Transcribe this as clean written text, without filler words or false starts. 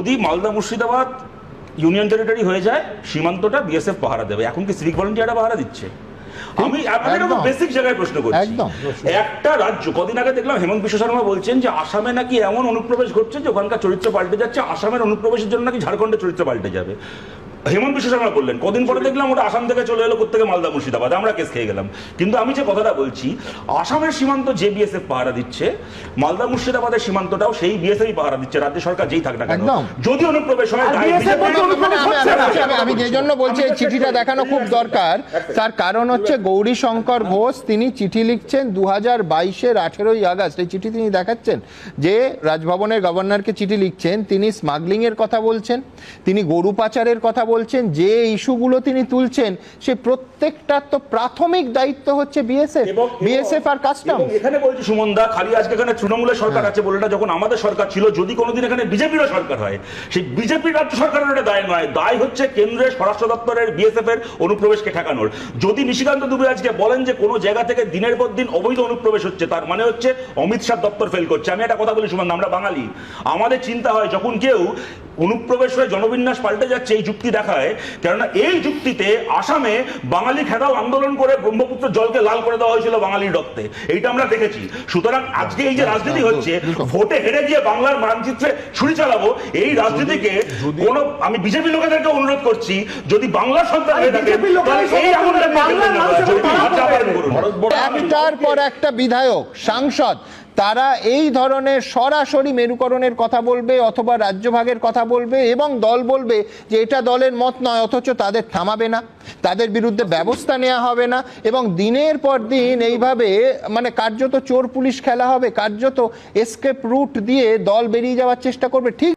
যদি Malda Murshidabad union territory হয়ে যায় সীমান্তটা বিএসএফ পাহারা দেবে। এখন কি সিভিক ভলান্টিয়াররা পাহারা দিচ্ছে? আমি আপনাদের বেসিক জায়গায় প্রশ্ন করছি। একটা রাজ্য, কদিন আগে দেখলাম হেমন্ত বিশ্ব শর্মা বলছেন যে আসামে নাকি এমন অনুপ্রবেশ ঘটছে যে ওখানকার চরিত্র পাল্টে যাচ্ছে, আসামের অনুপ্রবেশের জন্য নাকি ঝাড়খণ্ডের চরিত্র পাল্টে যাবে। হেমন্ত বিশ্ব শর্মা বললেন, কদিন পরে দেখলাম ওটা আসাম থেকে চলে এলো কোত্থেকে মালদা মুর্শিদাবাদ, আমরা কেস খেয়ে গেলাম। কিন্তু আমি যে কথাটা বলছি, আসামের সীমান্ত যে বিএসএফ পাহারা দিচ্ছে, মালদা মুর্শিদাবাদের সীমান্তটাও সেই বিএসএফই পাহারা দিচ্ছে, রাজ্য সরকার যেই থাক না কেন। যদি অনুপ্রবেশ হয়, আমি যে জন্য বলছি এই চিঠিটা দেখানো খুব দরকার, তার কারণ হচ্ছে গৌরীশঙ্কর ঘোষ তিনি চিঠি লিখছেন 2022-এর 18ই আগস্ট। এই চিঠি তিনি দেখাচ্ছেন যে রাজভবনের গভর্নরকে চিঠি লিখছেন, তিনি স্মাগলিং এর কথা বলছেন, তিনি গরু পাচারের কথা বলছেন, যে ইস্যুগুলো তিনি তুলছেন সে প্রত্যেকটা তো প্রাথমিক দায়িত্ব হচ্ছে বিএসএফ আর কাস্টম। এখানে বলছি সুমনদা, খালি আজকে এখানে তৃণমূলের সরকার আছে বলে না, যখন আমাদের সরকার ছিল, যদি কোনোদিন এখানে বিজেপির সরকার হয়, সেই বিজেপির রাজ্য সরকারের এটা দায় নয়, দায় হচ্ছে কেন্দ্রের স্বরাষ্ট্র দপ্তরের বিএসএফ এর অনুপ্রবেশকে ঠেকানোর। যদি নিশিকান্ত দুবে আজকে বলেন যে কোনো জায়গা থেকে দিনের পর দিন অবৈধ অনুপ্রবেশ হচ্ছে, তার মানে হচ্ছে অমিত শাহ দপ্তর ফেল করছে। আমি একটা কথা বলি সুমনদা, আমরা বাঙালি, আমাদের চিন্তা হয় যখন কেউ অনুপ্রবেশ হয়ে জনবিন্যাস পাল্টে যাচ্ছে, এই যুক্তি দেখায়, কেননা এই যুক্তিতে আসামে বাঙালি খেদাও আন্দোলন করে ব্রহ্মপুত্র জলকে লাল করে দেওয়া হয়েছিল বাঙালির রক্তে, এইটা আমরা দেখেছি। সুতরাং আজকে এই যে রাজনীতি হচ্ছে, ভোটে হেরে গিয়ে বাংলার মানচিত্রে ছুরি চালাবো, এই রাজনীতিকে কোন, আমি বিজেপি লোকেদেরকে অনুরোধ করছি, যদি বাংলার সন্তান হয়ে থাকে একটার পর একটা বিধায়ক, সাংসদ, তারা এই ধরনের সরাসরি মেরুকরণের কথা বলবে অথবা রাজ্যভাগের কথা বলবে এবং দল বলবে যে এটা দলের মত নয়, অথচ তাদের থামাবে না, তাদের বিরুদ্ধে ব্যবস্থা নেওয়া হবে না, এবং দিনের পর দিন এইভাবে মানে কার্যত চোর পুলিশ খেলা হবে, কার্যত এসকেপ রুট দিয়ে দল বেরিয়ে যাওয়ার চেষ্টা করবে। ঠিক